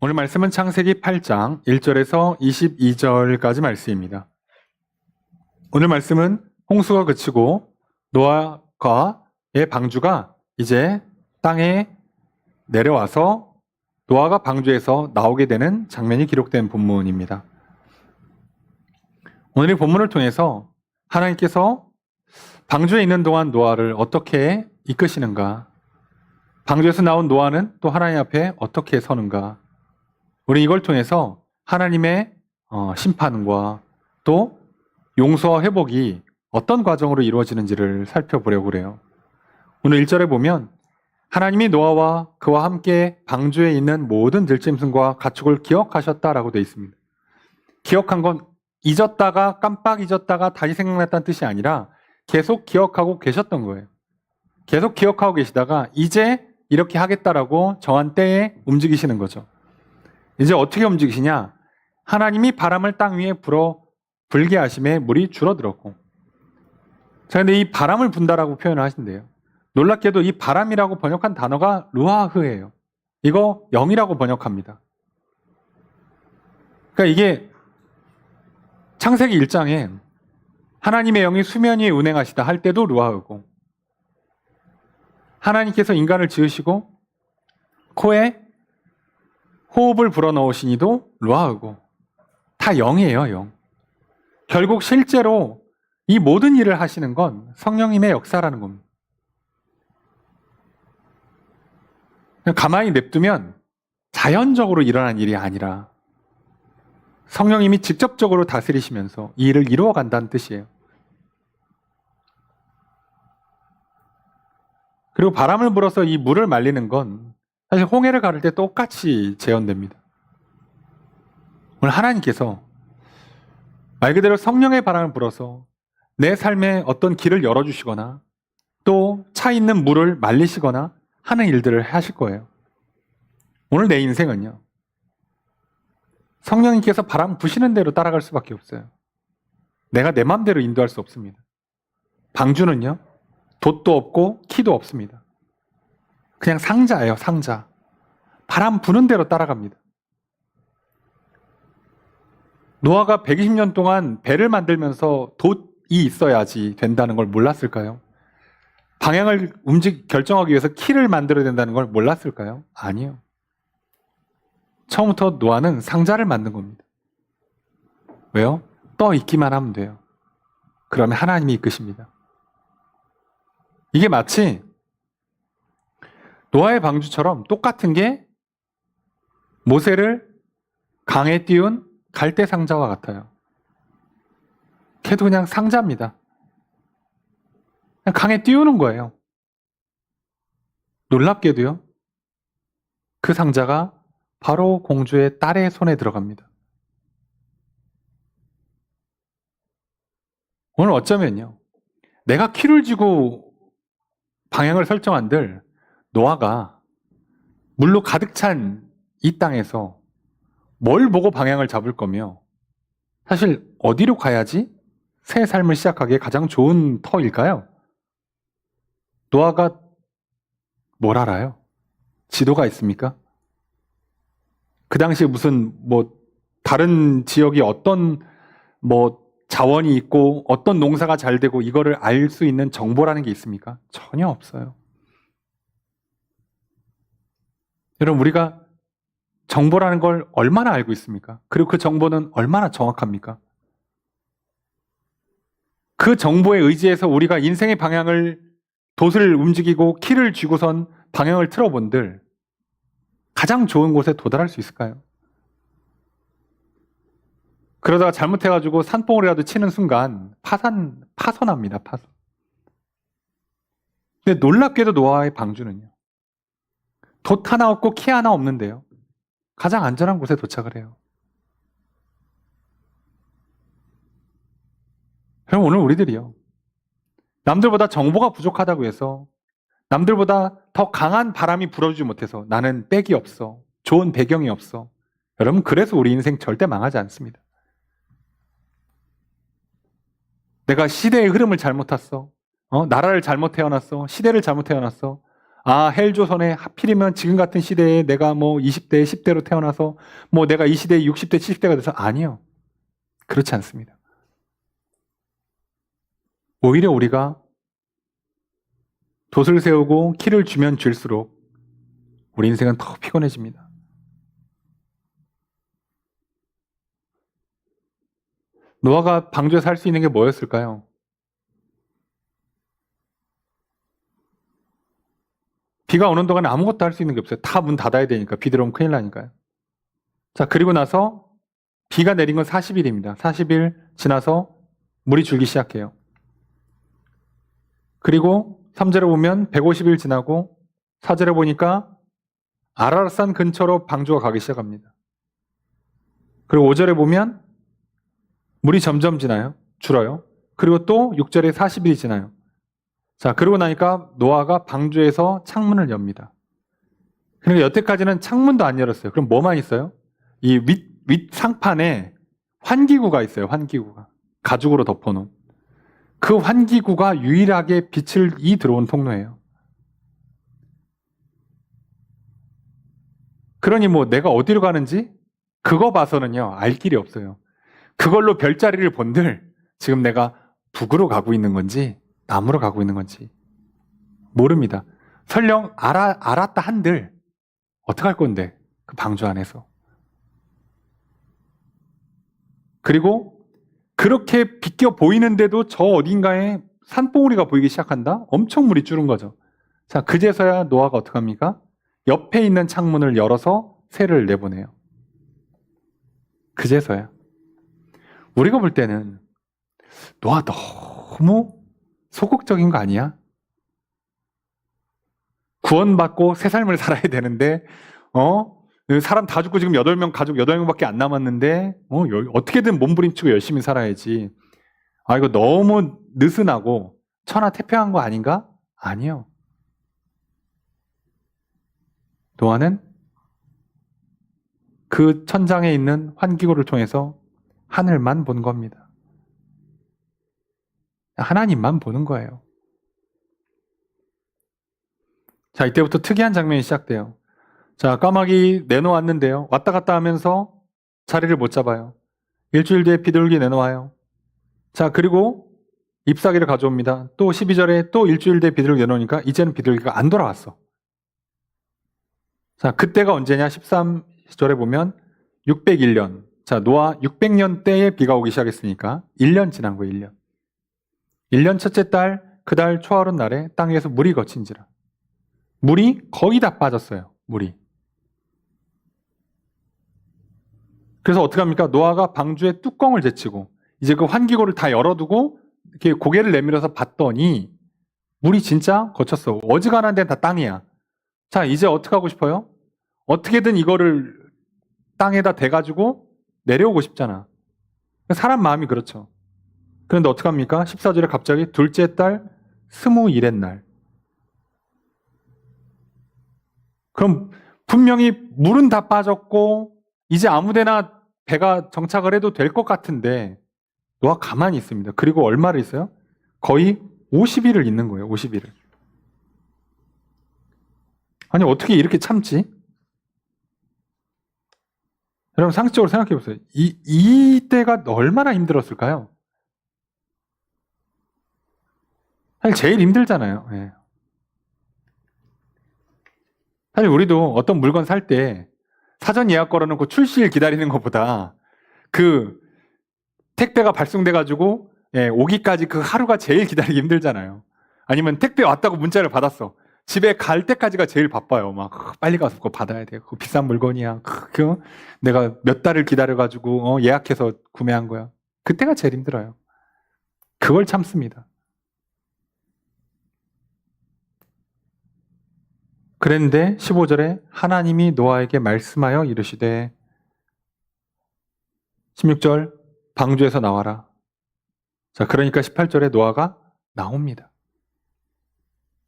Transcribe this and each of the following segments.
오늘 말씀은 창세기 8장 1절에서 22절까지 말씀입니다. 오늘 말씀은 홍수가 그치고 노아의 방주가 이제 땅에 내려와서 노아가 방주에서 나오게 되는 장면이 기록된 본문입니다. 오늘 이 본문을 통해서 하나님께서 방주에 있는 동안 노아를 어떻게 이끄시는가, 방주에서 나온 노아는 또 하나님 앞에 어떻게 서는가, 우리 이걸 통해서 하나님의 심판과 또 용서와 회복이 어떤 과정으로 이루어지는지를 살펴보려고 그래요. 오늘 1절에 보면 하나님이 노아와 그와 함께 방주에 있는 모든 들짐승과 가축을 기억하셨다라고 되어 있습니다. 기억한 건 잊었다가 깜빡 잊었다가 다시 생각났다는 뜻이 아니라 계속 기억하고 계셨던 거예요. 계속 기억하고 계시다가 이제 이렇게 하겠다라고 정한 때에 움직이시는 거죠. 이제 어떻게 움직이시냐? 하나님이 바람을 땅 위에 불게 하심에 물이 줄어들었고. 자, 근데 이 바람을 분다라고 표현을 하신대요. 놀랍게도 이 바람이라고 번역한 단어가 루아흐예요. 이거 영이라고 번역합니다. 그러니까 이게 창세기 1장에 하나님의 영이 수면 위에 운행하시다 할 때도 루아흐고, 하나님께서 인간을 지으시고 코에 호흡을 불어넣으시니도 루아흐고, 다 영이에요, 영. 결국 실제로 이 모든 일을 하시는 건 성령님의 역사라는 겁니다. 가만히 냅두면 자연적으로 일어난 일이 아니라 성령님이 직접적으로 다스리시면서 이 일을 이루어 간다는 뜻이에요. 그리고 바람을 불어서 이 물을 말리는 건 사실 홍해를 가를 때 똑같이 재현됩니다. 오늘 하나님께서 말 그대로 성령의 바람을 불어서 내 삶에 어떤 길을 열어주시거나 또 차 있는 물을 말리시거나 하는 일들을 하실 거예요. 오늘 내 인생은요, 성령님께서 바람 부시는 대로 따라갈 수밖에 없어요. 내가 내 마음대로 인도할 수 없습니다. 방주는요, 돛도 없고 키도 없습니다. 그냥 상자예요, 상자. 바람 부는 대로 따라갑니다. 노아가 120년 동안 배를 만들면서 돛이 있어야지 된다는 걸 몰랐을까요? 방향을 결정하기 위해서 키를 만들어야 된다는 걸 몰랐을까요? 아니요. 처음부터 노아는 상자를 만든 겁니다. 왜요? 떠 있기만 하면 돼요. 그러면 하나님이 이끄십니다. 이게 마치 노아의 방주처럼 똑같은 게 모세를 강에 띄운 갈대 상자와 같아요. 걔도 그냥 상자입니다. 그냥 강에 띄우는 거예요. 놀랍게도요, 그 상자가 바로 공주의 딸의 손에 들어갑니다. 오늘 어쩌면요, 내가 키를 쥐고 방향을 설정한들 노아가 물로 가득 찬 이 땅에서 뭘 보고 방향을 잡을 거며, 사실 어디로 가야지 새 삶을 시작하기에 가장 좋은 터일까요? 노아가 뭘 알아요? 지도가 있습니까? 그 당시에 무슨 다른 지역이 어떤 자원이 있고 어떤 농사가 잘 되고 이거를 알 수 있는 정보라는 게 있습니까? 전혀 없어요. 여러분, 우리가 정보라는 걸 얼마나 알고 있습니까? 그리고 그 정보는 얼마나 정확합니까? 그 정보에 의지해서 우리가 인생의 방향을, 돛을 움직이고 키를 쥐고선 방향을 틀어본들 가장 좋은 곳에 도달할 수 있을까요? 그러다가 잘못해가지고 산봉우리라도 치는 순간 파손합니다. 파손. 근데 놀랍게도 노아의 방주는요, 돛 하나 없고 키 하나 없는데요, 가장 안전한 곳에 도착을 해요. 그럼 오늘 우리들이요, 남들보다 정보가 부족하다고 해서, 남들보다 더 강한 바람이 불어주지 못해서 나는 백이 없어, 좋은 배경이 없어, 여러분, 그래서 우리 인생 절대 망하지 않습니다. 내가 시대의 흐름을 잘못 탔어, 나라를 잘못 태어났어, 시대를 잘못 태어났어, 헬조선에 하필이면 지금 같은 시대에 내가 뭐 20대, 10대로 태어나서 뭐 내가 이 시대에 60대, 70대가 돼서 아니요. 그렇지 않습니다. 오히려 우리가 돛을 세우고 키를 주면 줄수록 우리 인생은 더 피곤해집니다. 노아가 방주에서 할 수 있는 게 뭐였을까요? 비가 오는 동안 아무것도 할 수 있는 게 없어요. 다 문 닫아야 되니까. 비 들어오면 큰일 나니까요. 자, 그리고 나서 비가 내린 건 40일입니다. 40일 지나서 물이 줄기 시작해요. 그리고 3절에 보면 150일 지나고 4절에 보니까 아라랏산 근처로 방주가 가기 시작합니다. 그리고 5절에 보면 물이 점점 줄어요. 그리고 또 6절에 40일이 지나요. 자, 그러고 나니까 노아가 방주에서 창문을 엽니다. 그러니까 여태까지는 창문도 안 열었어요. 그럼 뭐만 있어요? 이 윗 상판에 환기구가 있어요. 환기구가. 가죽으로 덮어놓은. 그 환기구가 유일하게 빛이 들어온 통로예요. 그러니 뭐 내가 어디로 가는지 그거 봐서는요, 알 길이 없어요. 그걸로 별자리를 본들 지금 내가 북으로 가고 있는 건지 남으로 가고 있는 건지 모릅니다. 설령 알았다 한들 어떡할 건데 그 방주 안에서. 그리고 그렇게 비껴 보이는데도 저 어딘가에 산봉우리가 보이기 시작한다? 엄청 물이 줄은 거죠. 자, 그제서야 노아가 어떡합니까? 옆에 있는 창문을 열어서 새를 내보내요. 그제서야. 우리가 볼 때는 노아 너무 소극적인 거 아니야? 구원받고 새 삶을 살아야 되는데 사람 다 죽고 지금 8명 가족 8명밖에 안 남았는데 어떻게든 몸부림치고 열심히 살아야지. 이거 너무 느슨하고 천하태평한 거 아닌가? 아니요. 노아는 그 천장에 있는 환기구를 통해서 하늘만 본 겁니다. 하나님만 보는 거예요. 자, 이때부터 특이한 장면이 시작돼요. 자, 까마귀 내놓았는데요. 왔다 갔다 하면서 자리를 못 잡아요. 일주일 뒤에 비둘기 내놓아요. 자, 그리고 잎사귀를 가져옵니다. 또 12절에 또 일주일 뒤에 비둘기 내놓으니까 이제는 비둘기가 안 돌아왔어. 자, 그때가 언제냐? 13절에 보면 601년. 자, 노아 600년 때에 비가 오기 시작했으니까 1년 지난 거예요, 1년. 1년 첫째 달, 그 달 초하룻 날에 땅에서 물이 거친지라. 물이 거의 다 빠졌어요, 물이. 그래서 어떻게 합니까? 노아가 방주에 뚜껑을 제치고 이제 그 환기구를 다 열어두고 이렇게 고개를 내밀어서 봤더니 물이 진짜 거쳤어. 어지간한 데는 다 땅이야. 자, 이제 어떻게 하고 싶어요? 어떻게든 이거를 땅에다 대가지고 내려오고 싶잖아. 사람 마음이 그렇죠. 그런데 어떻게 합니까? 14절에 갑자기 둘째 달 21의 날. 그럼 분명히 물은 다 빠졌고 이제 아무데나 배가 정착을 해도 될 것 같은데 노아 가만히 있습니다. 그리고 얼마를 있어요? 거의 50일을 있는 거예요. 50일을. 아니 어떻게 이렇게 참지? 여러분 상식적으로 생각해 보세요. 이때가 얼마나 힘들었을까요? 사실 제일 힘들잖아요. 예. 사실 우리도 어떤 물건 살 때 사전 예약 걸어놓고 출시일 기다리는 것보다 그 택배가 발송돼가지고 오기까지 그 하루가 제일 기다리기 힘들잖아요. 아니면 택배 왔다고 문자를 받았어. 집에 갈 때까지가 제일 바빠요. 막 빨리 가서 그거 받아야 돼. 그거 비싼 물건이야. 내가 몇 달을 기다려가지고 예약해서 구매한 거야. 그때가 제일 힘들어요. 그걸 참습니다. 그랬는데 15절에 하나님이 노아에게 말씀하여 이르시되 16절 방주에서 나와라. 자, 그러니까 18절에 노아가 나옵니다.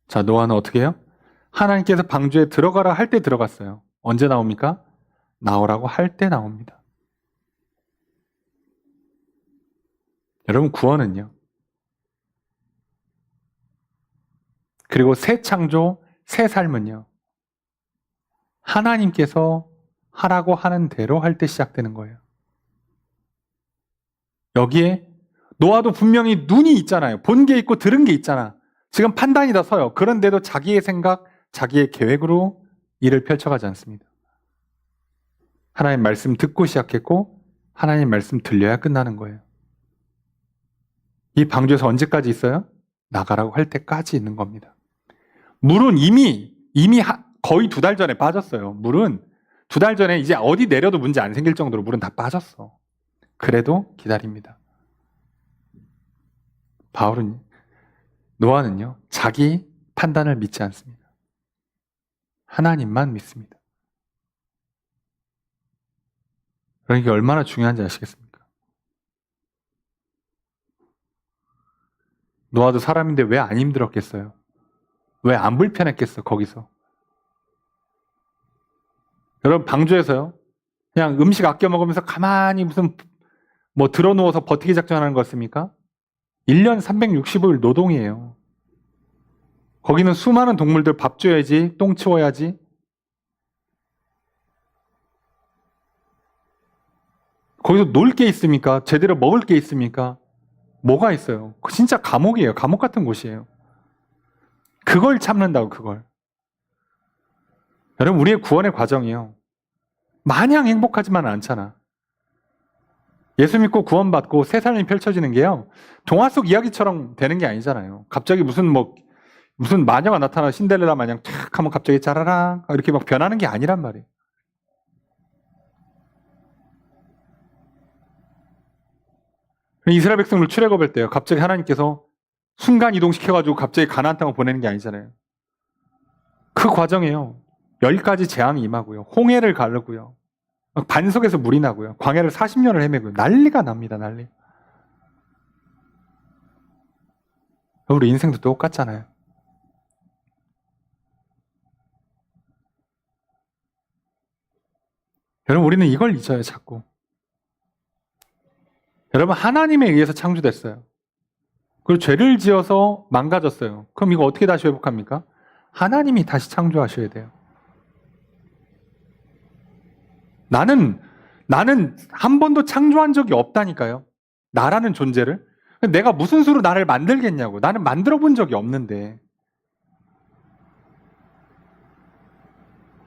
자, 노아는 어떻게 해요? 하나님께서 방주에 들어가라 할 때 들어갔어요. 언제 나옵니까? 나오라고 할 때 나옵니다. 여러분 구원은요. 그리고 새 창조, 새 삶은요, 하나님께서 하라고 하는 대로 할 때 시작되는 거예요. 여기에 노아도 분명히 눈이 있잖아요. 본 게 있고 들은 게 있잖아. 지금 판단이 다 서요. 그런데도 자기의 생각, 자기의 계획으로 일을 펼쳐가지 않습니다. 하나님 말씀 듣고 시작했고 하나님 말씀 들려야 끝나는 거예요. 이 방주에서 언제까지 있어요? 나가라고 할 때까지 있는 겁니다. 물은 이미 거의 2달 전에 빠졌어요. 물은 2달 전에 이제 어디 내려도 문제 안 생길 정도로 물은 다 빠졌어. 그래도 기다립니다. 노아는요, 자기 판단을 믿지 않습니다. 하나님만 믿습니다. 그러니까 이게 얼마나 중요한지 아시겠습니까? 노아도 사람인데 왜 안 힘들었겠어요? 왜 안 불편했겠어, 거기서? 여러분, 방주에서요, 그냥 음식 아껴 먹으면서 가만히 무슨 들어 누워서 버티기 작전하는 거였습니까? 1년 365일 노동이에요. 거기는 수많은 동물들 밥 줘야지, 똥 치워야지. 거기서 놀 게 있습니까? 제대로 먹을 게 있습니까? 뭐가 있어요? 진짜 감옥이에요. 감옥 같은 곳이에요. 그걸 참는다고, 그걸. 여러분, 우리의 구원의 과정이요, 마냥 행복하지만은 않잖아. 예수 믿고 구원받고 새 삶이 펼쳐지는 게요, 동화 속 이야기처럼 되는 게 아니잖아요. 갑자기 무슨 마녀가 나타나 신데렐라 마냥 탁 하면 갑자기 짜라랑 이렇게 막 변하는 게 아니란 말이에요. 이스라엘 백성을 출애굽할 때요, 갑자기 하나님께서 순간 이동시켜가지고 갑자기 가나안 땅을 보내는 게 아니잖아요. 그 과정이에요. 10가지 재앙이 임하고요, 홍해를 가르고요, 반석에서 물이 나고요, 광야를 40년을 헤매고요, 난리가 납니다. 난리. 우리 인생도 똑같잖아요. 여러분, 우리는 이걸 잊어요, 자꾸. 여러분, 하나님에 의해서 창조됐어요. 그리고 죄를 지어서 망가졌어요. 그럼 이거 어떻게 다시 회복합니까? 하나님이 다시 창조하셔야 돼요. 나는 한 번도 창조한 적이 없다니까요. 나라는 존재를. 내가 무슨 수로 나를 만들겠냐고. 나는 만들어 본 적이 없는데.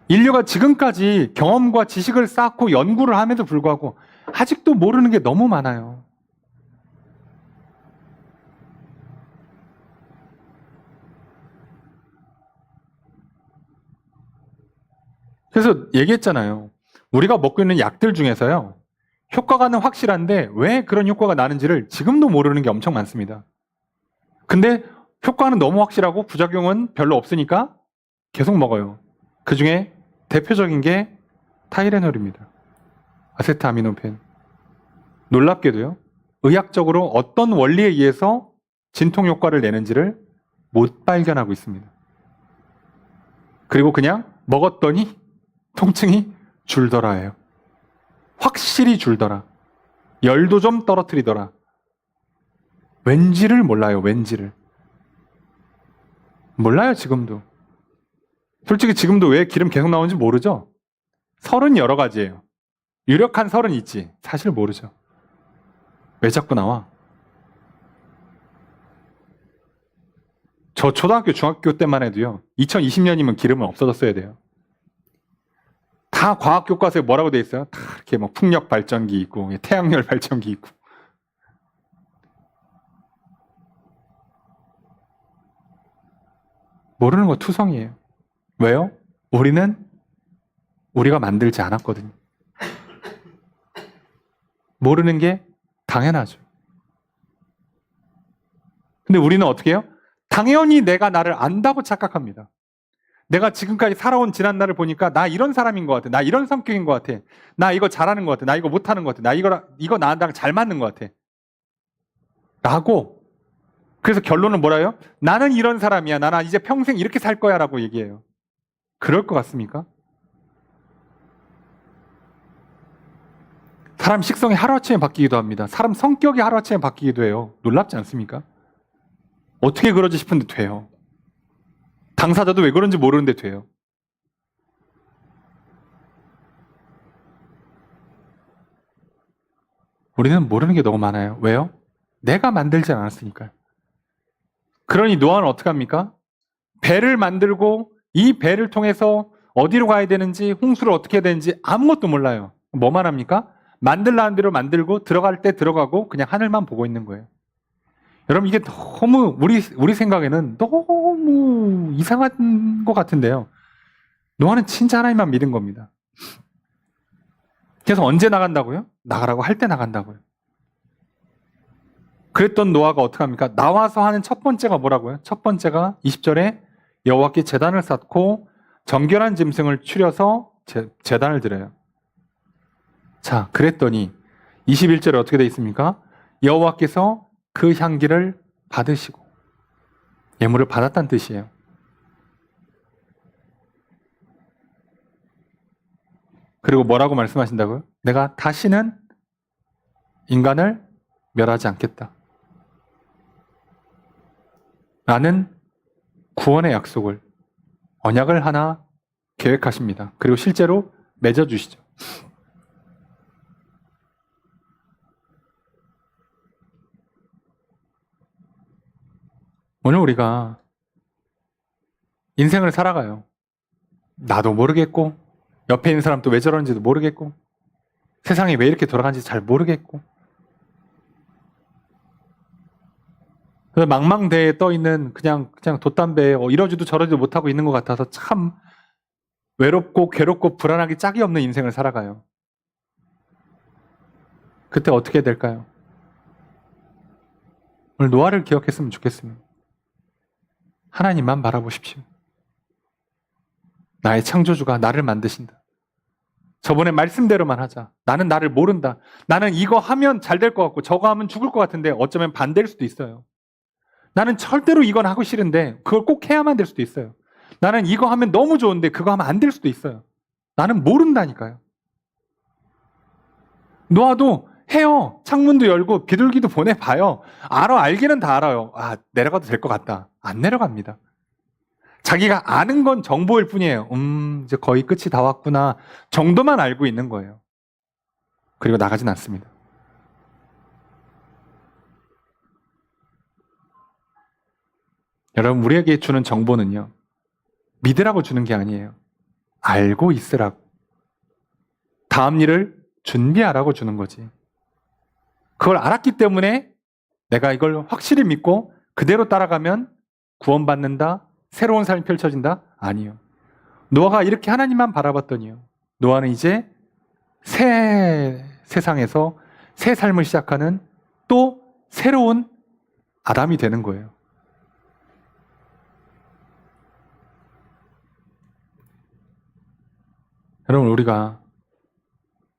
인류가 지금까지 경험과 지식을 쌓고 연구를 함에도 불구하고 아직도 모르는 게 너무 많아요. 그래서 얘기했잖아요. 우리가 먹고 있는 약들 중에서요, 효과가는 확실한데 왜 그런 효과가 나는지를 지금도 모르는 게 엄청 많습니다. 근데 효과는 너무 확실하고 부작용은 별로 없으니까 계속 먹어요. 그 중에 대표적인 게 타이레놀입니다. 아세트아미노펜. 놀랍게도요, 의학적으로 어떤 원리에 의해서 진통 효과를 내는지를 못 발견하고 있습니다. 그리고 그냥 먹었더니 통증이 줄더라예요. 확실히 줄더라. 열도 좀 떨어뜨리더라. 왠지를 몰라요. 왠지를. 몰라요, 지금도. 솔직히 지금도 왜 기름 계속 나오는지 모르죠? 설은 여러 가지예요. 유력한 설은 있지. 사실 모르죠. 왜 자꾸 나와? 저 초등학교, 중학교 때만 해도요, 2020년이면 기름은 없어졌어야 돼요. 다 과학 교과서에 뭐라고 돼 있어요? 다 이렇게 풍력 발전기 있고 태양열 발전기 있고. 모르는 거 투성이에요. 왜요? 우리가 만들지 않았거든요. 모르는 게 당연하죠. 근데 우리는 어떻게 해요? 당연히 내가 나를 안다고 착각합니다. 내가 지금까지 살아온 지난날을 보니까 나 이런 사람인 것 같아. 나 이런 성격인 것 같아. 나 이거 잘하는 것 같아. 나 이거 못하는 것 같아. 나 이거 나랑 잘 맞는 것 같아. 라고. 그래서 결론은 뭐라요? 나는 이런 사람이야. 나는 이제 평생 이렇게 살 거야. 라고 얘기해요. 그럴 것 같습니까? 사람 식성이 하루아침에 바뀌기도 합니다. 사람 성격이 하루아침에 바뀌기도 해요. 놀랍지 않습니까? 어떻게 그러지 싶은데 돼요. 당사자도 왜 그런지 모르는데 돼요. 우리는 모르는 게 너무 많아요. 왜요? 내가 만들지 않았으니까요. 그러니 노아는 어떻게 합니까? 배를 만들고 이 배를 통해서 어디로 가야 되는지, 홍수를 어떻게 해야 되는지 아무것도 몰라요. 뭐만 합니까? 만들라는 대로 만들고 들어갈 때 들어가고 그냥 하늘만 보고 있는 거예요. 여러분 이게 너무 우리 생각에는 너무 이상한 것 같은데요. 노아는 진짜 하나님만 믿은 겁니다. 그래서 언제 나간다고요? 나가라고 할 때 나간다고요. 그랬던 노아가 어떻게 합니까? 나와서 하는 첫 번째가 뭐라고요? 첫 번째가 20절에 여호와께 제단을 쌓고 정결한 짐승을 추려서 제단을 드려요. 자, 그랬더니 21절에 어떻게 되어 있습니까? 여호와께서 그 향기를 받으시고 예물을 받았다는 뜻이에요. 그리고 뭐라고 말씀하신다고요? 내가 다시는 인간을 멸하지 않겠다. 라는 구원의 약속을, 언약을 하나 계획하십니다. 그리고 실제로 맺어주시죠. 오늘 우리가 인생을 살아가요. 나도 모르겠고, 옆에 있는 사람도 왜 저러는지도 모르겠고, 세상이 왜 이렇게 돌아가는지 잘 모르겠고, 망망대해에 떠 있는 그냥 돛담배에 이러지도 저러지도 못하고 있는 것 같아서 참 외롭고 괴롭고 불안하기 짝이 없는 인생을 살아가요. 그때 어떻게 될까요? 오늘 노아를 기억했으면 좋겠습니다. 하나님만 바라보십시오. 나의 창조주가 나를 만드신다. 저번에 말씀대로만 하자. 나는 나를 모른다. 나는 이거 하면 잘 될 것 같고 저거 하면 죽을 것 같은데 어쩌면 반대일 수도 있어요. 나는 절대로 이건 하고 싫은데 그걸 꼭 해야만 될 수도 있어요. 나는 이거 하면 너무 좋은데 그거 하면 안 될 수도 있어요. 나는 모른다니까요. 노아도 해요. 창문도 열고 비둘기도 보내봐요. 알기는 다 알아요. 내려가도 될 것 같다. 안 내려갑니다. 자기가 아는 건 정보일 뿐이에요. 이제 거의 끝이 다 왔구나 정도만 알고 있는 거예요. 그리고 나가진 않습니다. 여러분 우리에게 주는 정보는요. 믿으라고 주는 게 아니에요. 알고 있으라고. 다음 일을 준비하라고 주는 거지. 그걸 알았기 때문에 내가 이걸 확실히 믿고 그대로 따라가면 구원받는다, 새로운 삶이 펼쳐진다? 아니요. 노아가 이렇게 하나님만 바라봤더니요. 노아는 이제 새 세상에서 새 삶을 시작하는 또 새로운 아담이 되는 거예요. 여러분 우리가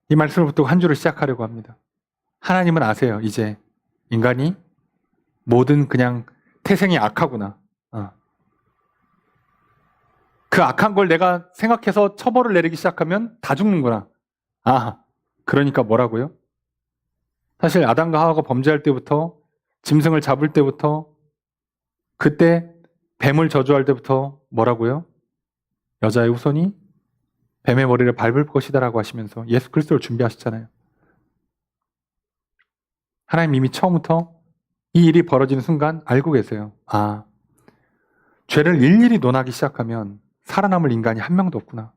이 말씀을 붙들고 한 주를 시작하려고 합니다. 하나님은 아세요. 이제 인간이 모든 그냥 태생이 악하구나. 그 악한 걸 내가 생각해서 처벌을 내리기 시작하면 다 죽는구나. 그러니까 뭐라고요? 사실 아담과 하와가 범죄할 때부터 짐승을 잡을 때부터 그때 뱀을 저주할 때부터 뭐라고요? 여자의 후손이 뱀의 머리를 밟을 것이다라고 하시면서 예수 그리스도를 준비하셨잖아요. 하나님 이미 처음부터 이 일이 벌어지는 순간 알고 계세요. 죄를 일일이 논하기 시작하면 살아남을 인간이 한 명도 없구나.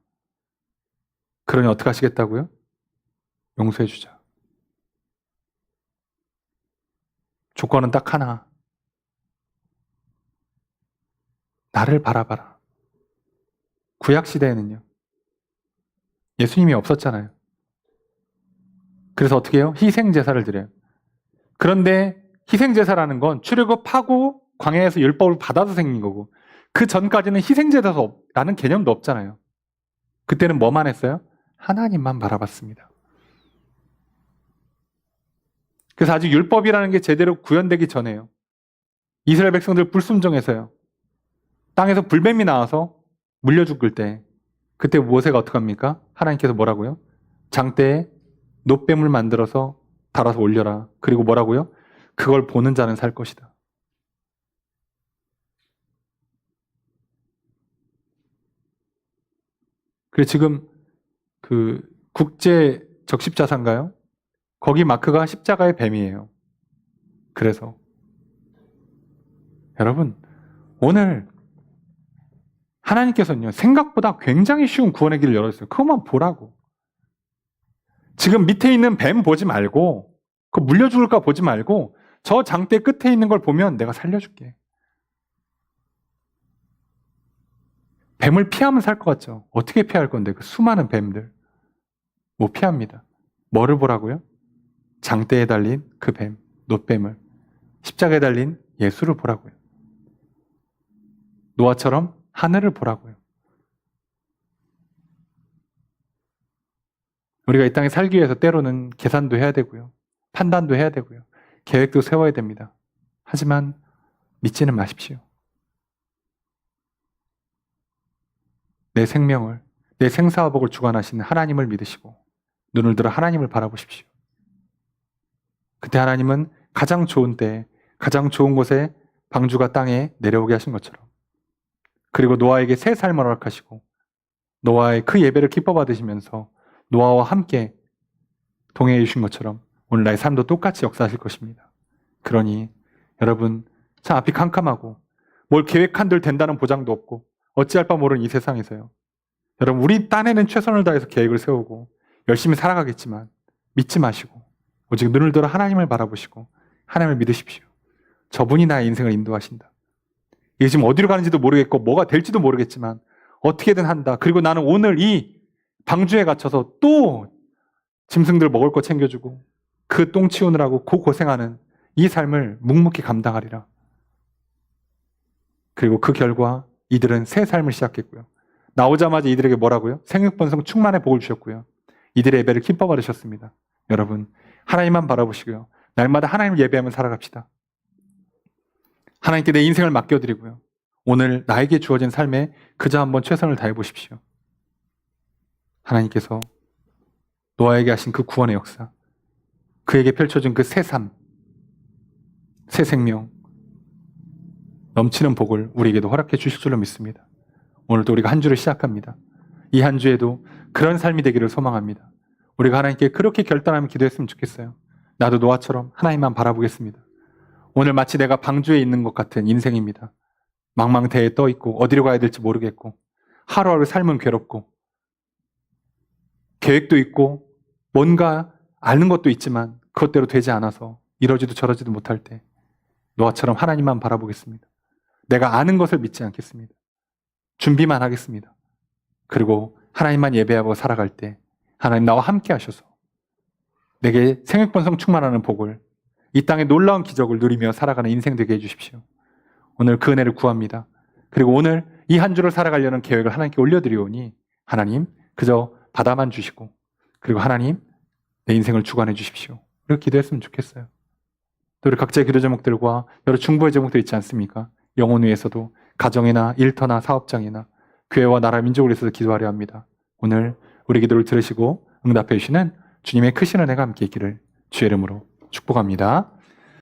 그러니 어떻게 하시겠다고요? 용서해 주자. 조건은 딱 하나. 나를 바라봐라. 구약 시대에는요. 예수님이 없었잖아요. 그래서 어떻게 해요? 희생제사를 드려요. 그런데 희생제사라는 건 출애굽하고 광야에서 율법을 받아서 생긴 거고 그 전까지는 희생제사라는 개념도 없잖아요. 그때는 뭐만 했어요? 하나님만 바라봤습니다. 그래서 아직 율법이라는 게 제대로 구현되기 전에요. 이스라엘 백성들 불순종해서요. 땅에서 불뱀이 나와서 물려 죽을 때 그때 모세가 어떻게 합니까? 하나님께서 뭐라고요? 장대에 놋뱀을 만들어서 달아서 올려라. 그리고 뭐라고요? 그걸 보는 자는 살 것이다. 그래서 지금 그 국제 적십자사인가요? 거기 마크가 십자가의 뱀이에요. 그래서 여러분, 오늘 하나님께서는요, 생각보다 굉장히 쉬운 구원의 길을 열어주세요. 그것만 보라고. 지금 밑에 있는 뱀 보지 말고, 그 물려 죽을까 보지 말고, 저 장대 끝에 있는 걸 보면 내가 살려줄게. 뱀을 피하면 살 것 같죠? 어떻게 피할 건데, 그 수많은 뱀들. 못 피합니다. 뭐를 보라고요? 장대에 달린 그 뱀, 놋뱀을. 십자가에 달린 예수를 보라고요. 노아처럼 하늘을 보라고요. 우리가 이 땅에 살기 위해서 때로는 계산도 해야 되고요. 판단도 해야 되고요. 계획도 세워야 됩니다. 하지만 믿지는 마십시오. 내 생명을, 내 생사화복을 주관하시는 하나님을 믿으시고 눈을 들어 하나님을 바라보십시오. 그때 하나님은 가장 좋은 때에 가장 좋은 곳에 방주가 땅에 내려오게 하신 것처럼, 그리고 노아에게 새 삶을 허락하시고 노아의 그 예배를 기뻐 받으시면서 노아와 함께 동행해 주신 것처럼 오늘 나의 삶도 똑같이 역사하실 것입니다. 그러니 여러분, 참 앞이 캄캄하고 뭘 계획한 들 된다는 보장도 없고 어찌할 바 모르는 이 세상에서요, 여러분, 우리 딴에는 최선을 다해서 계획을 세우고 열심히 살아가겠지만 믿지 마시고 오직 눈을 들어 하나님을 바라보시고 하나님을 믿으십시오. 저분이 나의 인생을 인도하신다. 이게 지금 어디로 가는지도 모르겠고 뭐가 될지도 모르겠지만 어떻게든 한다. 그리고 나는 오늘 이 방주에 갇혀서 또 짐승들 먹을 거 챙겨주고 그 똥 치우느라고 고생하는 이 삶을 묵묵히 감당하리라. 그리고 그 결과 이들은 새 삶을 시작했고요. 나오자마자 이들에게 뭐라고요? 생육번성 충만의 복을 주셨고요. 이들의 예배를 기뻐 받으셨습니다. 여러분, 하나님만 바라보시고요. 날마다 하나님을 예배하며 살아갑시다. 하나님께 내 인생을 맡겨드리고요. 오늘 나에게 주어진 삶에 그저 한번 최선을 다해 보십시오. 하나님께서 노아에게 하신 그 구원의 역사, 그에게 펼쳐준 그 새 삶, 새 생명, 넘치는 복을 우리에게도 허락해 주실 줄로 믿습니다. 오늘도 우리가 한 주를 시작합니다. 이 한 주에도 그런 삶이 되기를 소망합니다. 우리가 하나님께 그렇게 결단하며 기도했으면 좋겠어요. 나도 노아처럼 하나님만 바라보겠습니다. 오늘 마치 내가 방주에 있는 것 같은 인생입니다. 망망대해에 떠 있고 어디로 가야 될지 모르겠고 하루하루 삶은 괴롭고 계획도 있고 뭔가 아는 것도 있지만 그것대로 되지 않아서 이러지도 저러지도 못할 때 노아처럼 하나님만 바라보겠습니다. 내가 아는 것을 믿지 않겠습니다. 준비만 하겠습니다. 그리고 하나님만 예배하고 살아갈 때 하나님 나와 함께 하셔서 내게 생육번성 충만하는 복을, 이 땅의 놀라운 기적을 누리며 살아가는 인생 되게 해주십시오. 오늘 그 은혜를 구합니다. 그리고 오늘 이 한 주를 살아가려는 계획을 하나님께 올려드리오니 하나님 그저 받아만 주시고 그리고 하나님 내 인생을 주관해 주십시오. 이렇게 기도했으면 좋겠어요. 또 우리 각자의 기도 제목들과 여러 중보의 제목들 있지 않습니까? 영혼 위에서도 가정이나 일터나 사업장이나 교회와 나라 민족을 위해서 기도하려 합니다. 오늘 우리 기도를 들으시고 응답해 주시는 주님의 크신 은혜가 함께 있기를 주의 이름으로 축복합니다.